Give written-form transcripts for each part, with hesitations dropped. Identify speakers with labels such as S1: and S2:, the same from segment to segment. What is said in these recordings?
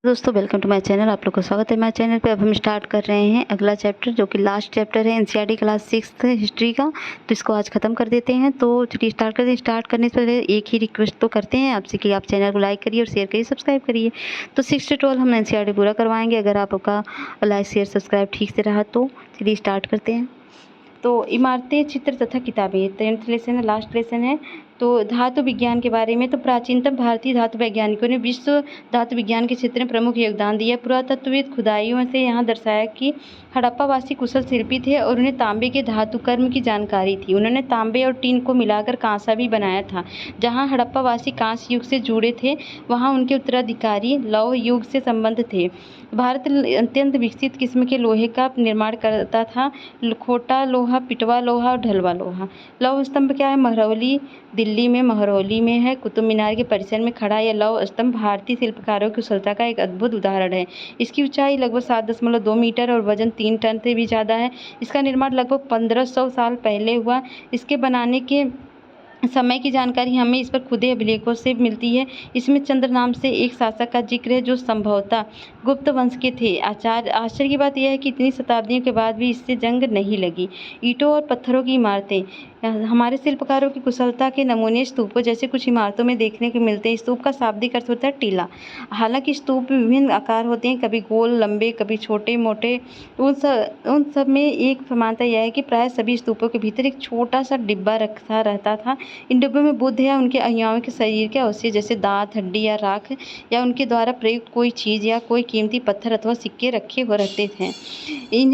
S1: दोस्तों welcome to my channel. आप लोग का स्वागत है माय चैनल पे। अब हम स्टार्ट कर रहे हैं अगला चैप्टर, जो कि लास्ट चैप्टर है एनसीईआरटी क्लास 6 हिस्ट्री का। तो इसको आज ख़त्म कर देते हैं। तो चलिए स्टार्ट करते हैं। स्टार्ट करने से पहले एक ही रिक्वेस्ट तो करते हैं आपसे कि आप चैनल को लाइक करिए और शेयर करिए, सब्सक्राइब करिए। तो 6 से 12 हम एनसीईआरटी पूरा करवाएंगे अगर आपका लाइक शेयर सब्सक्राइब ठीक से रहा तो। चलिए स्टार्ट करते हैं। तो इमारतें, चित्र तथा किताबें, 10th लेसन है, लास्ट लेसन है। तो धातु विज्ञान के बारे में, तो प्राचीनतम भारतीय धातु वैज्ञानिकों ने विश्व धातु विज्ञान के क्षेत्र में प्रमुख योगदान दिया। पुरातत्वविद खुदाइयों से यहाँ दर्शाया कि हड़प्पावासी कुशल शिल्पी थे और उन्हें तांबे के धातुकर्म की जानकारी थी। उन्होंने तांबे और टीन को मिलाकर कांसा भी बनाया था। जहाँ हड़प्पावासी कांस्य युग से जुड़े थे, वहाँ उनके उत्तराधिकारी लौह युग से संबंध थे। भारत अत्यंत विकसित किस्म के लोहे का निर्माण करता था। खोटा लोहा, पिटवा लोहा और ढलवा लोहा। लौह स्तंभ क्या है? महरौली, दिल्ली में महरौली में है। कुतुब मीनार के परिसर में खड़ा यह लौह स्तंभ भारतीय शिल्पकारों की कुशलता का एक अद्भुत उदाहरण है। इसकी ऊंचाई लगभग 7.2 मीटर और वजन 3 टन से भी ज़्यादा है। इसका निर्माण लगभग 1500 साल पहले हुआ। इसके बनाने के समय की जानकारी हमें इस पर खुदे अभिलेखों से मिलती है। इसमें चंद्र नाम से एक शासक का जिक्र है जो संभवतः गुप्त वंश के थे। आश्चर्य की बात यह है कि इतनी शताब्दियों के बाद भी इससे जंग नहीं लगी। ईंटों और पत्थरों की इमारतें, हमारे शिल्पकारों की कुशलता के नमूने स्तूपों जैसे कुछ इमारतों में देखने को मिलते हैं। स्तूप का शाब्दिक अर्थ होता है टीला। हालांकि स्तूप में विभिन्न आकार होते हैं, कभी गोल, लंबे, कभी छोटे मोटे। उन सब में एक समानता यह है कि प्राय सभी स्तूपों के भीतर एक छोटा सा डिब्बा रखा रहता था। इन डिब्बों में बुद्ध या उनके अनुयायियों के शरीर के अवशेष जैसे दांत, हड्डी या राख या उनके द्वारा प्रयुक्त कोई चीज़ या कोई कीमती पत्थर अथवा सिक्के रखे हो रहते थे।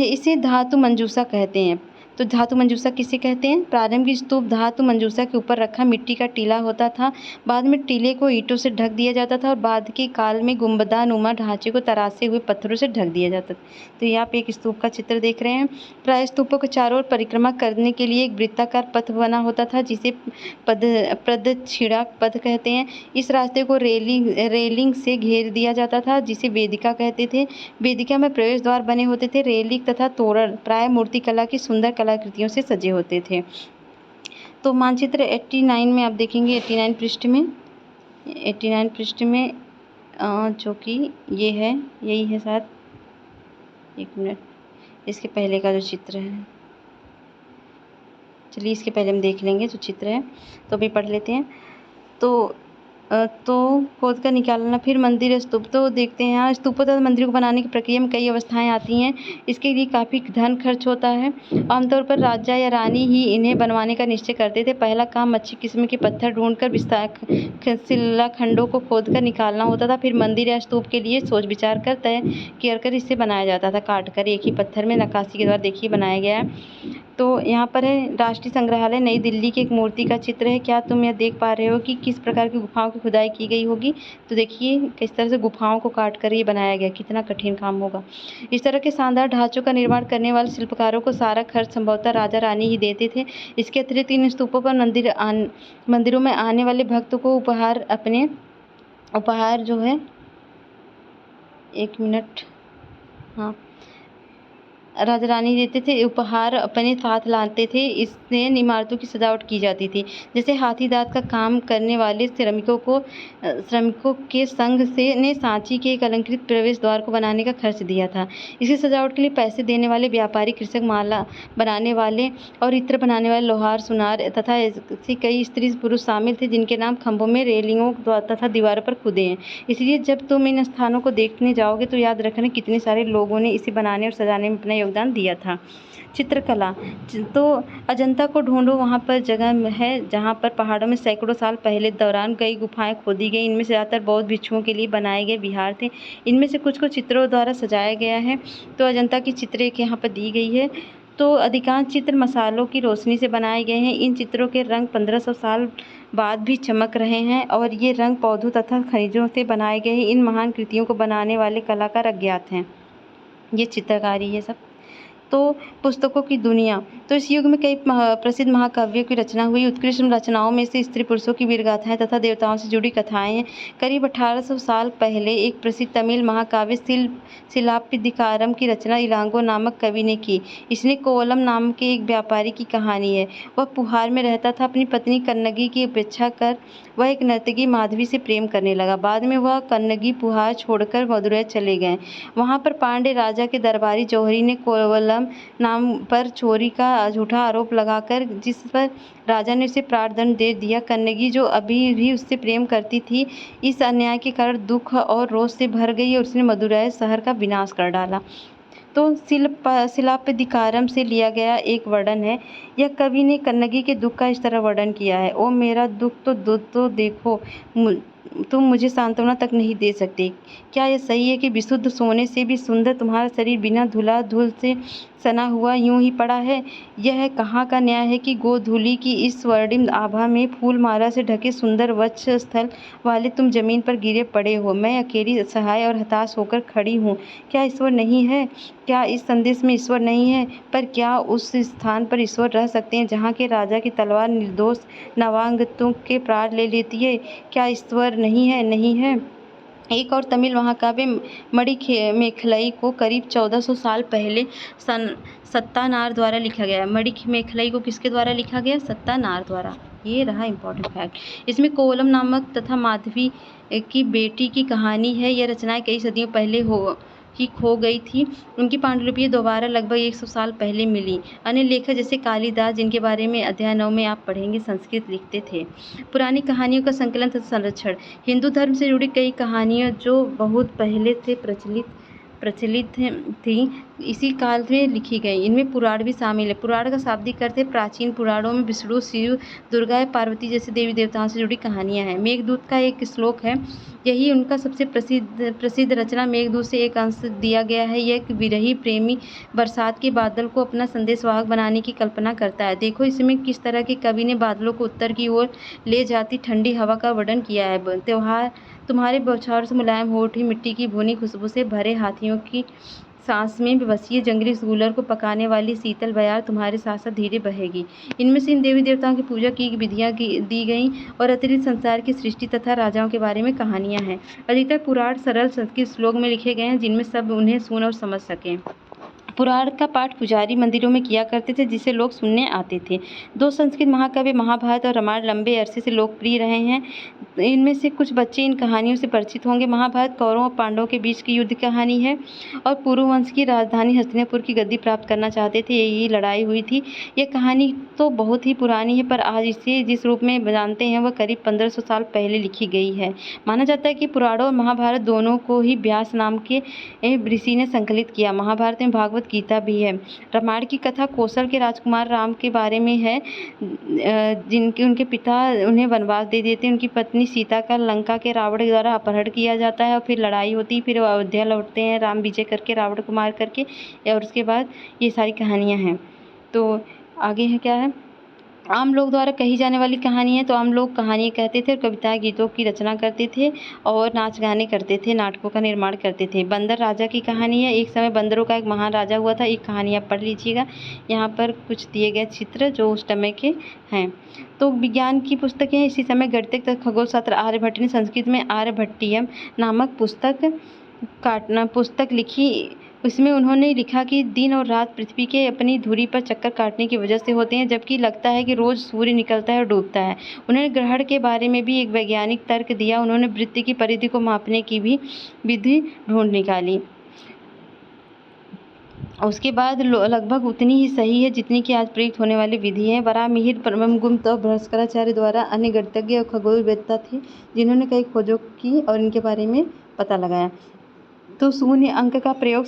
S1: इसे धातु मंजूषा कहते हैं। तो धातु मंजूषा किसे कहते हैं? प्रारंभिक स्तूप धातु मंजूषा के ऊपर रखा मिट्टी का टीला होता था। बाद में टीले को ईंटों से ढक दिया जाता था और बाद के काल में गुंबदानुमा ढांचे को तरासे हुए पत्थरों से ढक दिया जाता था। तो यहाँ पे एक स्तूप का चित्र देख रहे हैं। प्राय स्तूपों के चारों ओर परिक्रमा करने के लिए एक वृत्ताकार पथ बना होता था, जिसे प्रदक्षिणा पथ कहते हैं। इस रास्ते को रेलिंग से घेर दिया जाता था, जिसे वेदिका कहते थे। वेदिका में प्रवेश द्वार बने होते थे। रेलिंग तथा तोरण प्राय मूर्तिकला की सुंदर कलाकृतियों से सजे होते थे। तो मानचित्र 89 में आप देखेंगे, 89 पृष्ठ में जो कि ये है, यही है शायद। एक मिनट, इसके पहले का जो चित्र है, चलिए इसके पहले हम देख लेंगे जो चित्र है, तो अभी पढ़ लेते हैं। तो खोद कर निकालना, फिर मंदिर स्तूप। तो देखते हैं यहाँ स्तूपों तथा मंदिरों को बनाने की प्रक्रिया में कई अवस्थाएं आती हैं। इसके लिए काफ़ी धन खर्च होता है। आमतौर पर राजा या रानी ही इन्हें बनवाने का निश्चय करते थे। पहला काम अच्छी किस्म के पत्थर ढूंढकर शिलाखंडों को खोद कर निकालना होता था। फिर मंदिर या स्तूप के लिए सोच विचार कर तय कर इसे बनाया जाता था। काट कर एक ही पत्थर में नक्काशी के द्वारा देखिए बनाया गया है। तो यहाँ पर है राष्ट्रीय संग्रहालय नई दिल्ली की एक मूर्ति का चित्र है। क्या तुम यह देख पा रहे हो कि किस प्रकार की गुफाओं की खुदाई की गई होगी? तो देखिए किस तरह से गुफाओं को काट कर ये बनाया गया, कितना कठिन काम होगा। इस तरह के शानदार ढांचों का निर्माण करने वाले शिल्पकारों को सारा खर्च संभवतः राजा रानी ही देते थे। इसके अतिरिक्त इन स्तूपों पर मंदिरों में आने वाले भक्तों को उपहार जो है, एक मिनट, हाँ, राजा रानी देते थे, उपहार अपने साथ लाते थे। इससे इमारतों की सजावट की जाती थी। जैसे हाथी दांत का काम करने वाले श्रमिकों के संघ ने सांची के एक अलंकृत प्रवेश द्वार को बनाने का खर्च दिया था। इसी सजावट के लिए पैसे देने वाले व्यापारी, कृषक, माला बनाने वाले और इत्र बनाने वाले लोहार, सुनार तथा ऐसे कई स्त्री पुरुष शामिल थे, जिनके नाम खंभों में, रेलिंगों तथा दीवारों पर खुदे हैं। इसलिए जब तुम इन स्थानों को देखने जाओगे तो याद रखना कितने सारे लोगों ने इसे बनाने और सजाने में अपना योगदान दिया था। चित्रकला, तो अजंता को ढूंढो, वहाँ पर जगह है जहाँ पर पहाड़ों में सैकड़ों साल पहले दौरान कई गुफाएं खोदी गई। इनमें से ज़्यादातर बौद्ध भिक्षुओं के लिए बनाए गए विहार थे। इनमें से कुछ को चित्रों द्वारा सजाया गया है। तो अजंता की चित्र एक यहाँ पर दी गई है। तो अधिकांश चित्र मसालों की रोशनी से बनाए गए हैं। इन चित्रों के रंग 1500 साल बाद भी चमक रहे हैं और ये रंग पौधों तथा खनिजों से बनाए गए हैं। इन महान कृतियों को बनाने वाले कलाकार अज्ञात हैं। ये चित्रकारी है सब। तो पुस्तकों की दुनिया, तो इस युग में कई प्रसिद्ध महाकाव्यों की रचना हुई। उत्कृष्ट रचनाओं में से स्त्री पुरुषों की वीर गाथाएं तथा देवताओं से जुड़ी कथाएं हैं। करीब 1800 साल पहले एक प्रसिद्ध तमिल महाकाव्य सिलाप्पदिकारम की रचना इलांगो नामक कवि ने की। इसने कोवलम नाम के एक व्यापारी की कहानी है। वह पुहार में रहता था। अपनी पत्नी कन्नगी की उपेक्षा कर वह एक नर्तकी माधवी से प्रेम करने लगा। बाद में वह कन्नगी पुहार छोड़कर मदुरै चले गए। वहां पर पांड्य राजा के दरबारी जौहरी ने कोवलम नाम पर चोरी का झूठा आरोप लगाकर, जिस पर राजा ने उसे प्राणदंड दे दिया। कन्नगी, जो अभी भी उससे प्रेम करती थी, इस अन्याय के कारण दुख और रोष से भर गई और उसने मदुरै शहर का विनाश कर डाला। तो सिलाप्पदिकारम से लिया गया एक वर्णन है। यह कवि ने कन्नगी के दुख का इस तरह वर्णन किया है। ओ मेरा दुख तो देखो, तुम मुझे सांत्वना तक नहीं दे सकते। क्या यह सही है कि विशुद्ध सोने से भी सुंदर तुम्हारा शरीर बिना धुला धूल से सना हुआ यूं ही पड़ा है? यह कहाँ का न्याय है कि गोधूली की इस स्वर्णिम आभा में फूल माला से ढके सुंदर वक्ष स्थल वाले तुम जमीन पर गिरे पड़े हो। मैं अकेली असहाय और हताश होकर खड़ी हूँ। क्या ईश्वर नहीं है? क्या इस संदेश में ईश्वर नहीं है? पर क्या उस स्थान पर ईश्वर रह सकते हैं जहाँ के राजा की तलवार निर्दोष नवागंतुकों के प्राण ले लेती है? क्या ईश्वर नहीं है? नहीं है। एक और तमिल महाकाव्य मणिमेखलाई को करीब 1400 साल पहले सत्तानार द्वारा लिखा गया। मणिमेखलाई को किसके द्वारा लिखा गया? सत्तानार द्वारा। ये रहा इम्पोर्टेंट फैक्ट। इसमें कोवलम नामक तथा माधवी की बेटी की कहानी है। यह रचनाएं कई सदियों पहले खो गई थी। उनकी पांडुलिपि दोबारा लगभग 100 साल पहले मिली। अन्य लेखक जैसे कालिदास, जिनके बारे में अध्याय 9 में आप पढ़ेंगे, संस्कृत लिखते थे। पुरानी कहानियों का संकलन तथा संरक्षण। हिंदू धर्म से जुड़ी कई कहानियाँ जो बहुत पहले से प्रचलित थी, इसी काल में लिखी गई। इनमें पुराण भी शामिल है। पुराण का शाब्दिक अर्थ है प्राचीन पुराणों में विष्णु, शिव, दुर्गा या पार्वती जैसे देवी देवताओं से जुड़ी कहानियां हैं। मेघदूत का एक श्लोक है। यही उनका सबसे प्रसिद्ध रचना। मेघदूत से एक अंश दिया गया है। यह एक विरही प्रेमी बरसात के बादल को अपना संदेशवाहक बनाने की कल्पना करता है। देखो इसमें किस तरह के कवि ने बादलों को उत्तर की ओर ले जाती ठंडी हवा का वर्णन किया है। त्योहार तुम्हारे बौछारों से मुलायम हो उठी मिट्टी की भुनी खुशबू से भरे हाथियों की सांस में बसीए जंगली गूलर को पकाने वाली शीतल बयार तुम्हारे साथ साथ धीरे बहेगी। इनमें से इन देवी देवताओं की पूजा की विधियां दी गई और अतिरिक्त संसार की सृष्टि तथा राजाओं के बारे में कहानियां हैं। अधिकतर पुराण सरल संस्कृत श्लोक में लिखे गए हैं, जिनमें सब उन्हें सुन और समझ सकें। पुराण का पाठ पुजारी मंदिरों में किया करते थे, जिसे लोग सुनने आते थे। 2 संस्कृत महाकाव्य महाभारत और रामायण लंबे अरसे से लोकप्रिय रहे हैं। इनमें से कुछ बच्चे इन कहानियों से परिचित होंगे। महाभारत कौरवों और पांडवों के बीच की युद्ध कहानी है और पुरुवंश की राजधानी हस्तिनापुर की गद्दी प्राप्त करना चाहते थे, यही लड़ाई हुई थी। यह कहानी तो बहुत ही पुरानी है, पर आज इसे जिस रूप में जानते हैं वह करीब 1500 साल पहले लिखी गई है। माना जाता है कि पुराणों और महाभारत दोनों को ही व्यास नाम के ऋषि ने संकलित किया। महाभारत में भागवत गीता भी है। रामायण की कथा कौशल के राजकुमार राम के बारे में है, उनके पिता उन्हें वनवास दे देते हैं। उनकी पत्नी सीता का लंका के रावण द्वारा अपहरण किया जाता है और फिर लड़ाई होती है। फिर वो अयोध्या लौटते हैं राम विजय करके, रावण को मार करके, और उसके बाद ये सारी कहानियाँ हैं। तो आगे है क्या है, आम लोग द्वारा कही जाने वाली कहानी है। तो आम लोग कहानियाँ कहते थे और कविताएं गीतों की रचना करते थे और नाच गाने करते थे, नाटकों का निर्माण करते थे। बंदर राजा की कहानी है। एक समय बंदरों का एक महान राजा हुआ था। एक कहानी आप पढ़ लीजिएगा, यहाँ पर कुछ दिए गए चित्र जो उस समय के हैं। तो विज्ञान की पुस्तकें इसी समय गणितज्ञ तथा खगोल शास्त्र आर्यभट्ट ने संस्कृत में आर्यभट्टियम नामक पुस्तक लिखी। उसमें उन्होंने लिखा कि दिन और रात पृथ्वी के अपनी धुरी पर चक्कर काटने की वजह से होते हैं, जबकि लगता है कि रोज सूर्य निकलता है और डूबता है। उन्होंने ग्रहण के बारे में भी एक वैज्ञानिक तर्क दिया। उन्होंने वृत्त की परिधि को मापने की भी विधि ढूंढ निकाली। उसके बाद लगभग उतनी ही सही है जितनी कि आज प्रयुक्त होने वाली विधि है। वराहमिहिर, ब्रह्मगुप्त और भास्कराचार्य द्वारा अन्य गणितज्ञ और खगोलवेत्ता थे, जिन्होंने कई खोजों की और इनके बारे में पता लगाया। तो शून्य अंक का प्रयोग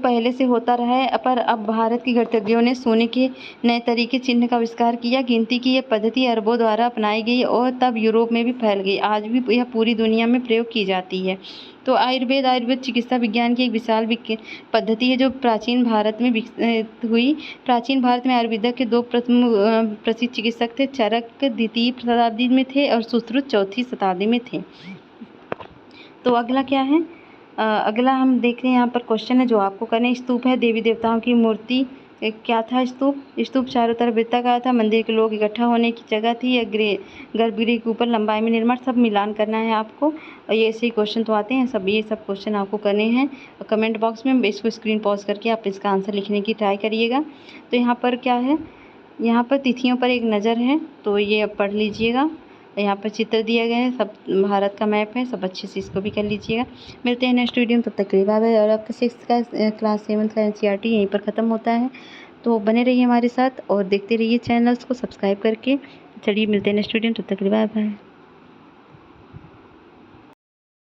S1: पहले से होता रहा है, पर अब भारत के गणितज्ञों ने शून्य के नए तरीके चिन्ह का आविष्कार किया। गिनती की यह पद्धति अरबों द्वारा अपनाई गई और तब यूरोप में भी फैल गई। आज भी यह पूरी दुनिया में प्रयोग की जाती है। तो आयुर्वेद चिकित्सा विज्ञान की एक विशाल पद्धति है जो प्राचीन भारत में विकसित हुई। प्राचीन भारत में आयुर्वेद के 2 प्रथम प्रसिद्ध चिकित्सक थे। चरक द्वितीय शताब्दी में थे और सुश्रुत चौथी शताब्दी में थे। तो अगला क्या है, अगला हम देख रहे हैं यहाँ पर क्वेश्चन है जो आपको करने। स्तूप है, देवी देवताओं की मूर्ति क्या था स्तूप? स्तूप चारों तरफ वृत्ताकार था। मंदिर के लोग इकट्ठा होने की जगह थी या गर्भगृह के ऊपर लंबाई में निर्माण? सब मिलान करना है आपको। और ये ऐसे ही क्वेश्चन तो आते हैं सब, ये सब क्वेश्चन आपको करने हैं। और कमेंट बॉक्स में इसको स्क्रीन पॉज करके आप इसका आंसर लिखने की ट्राई करिएगा। तो यहाँ पर क्या है, यहाँ पर तिथियों पर एक नज़र है, तो ये अब पढ़ लीजिएगा। यहाँ पर चित्र दिया गया है, सब भारत का मैप है, सब अच्छे से इसको भी कर लीजिएगा। मिलते हैं नेक्स्ट वीडियो में, तब तक के लिए बाय बाय। और आपका 6th का क्लास 7th का NCERT यहीं पर ख़त्म होता है, तो बने रहिए हमारे साथ और देखते रहिए चैनल्स को सब्सक्राइब करके। चलिए मिलते हैं नेक्स्ट वीडियो में, तब तक के लिए बाय बाय।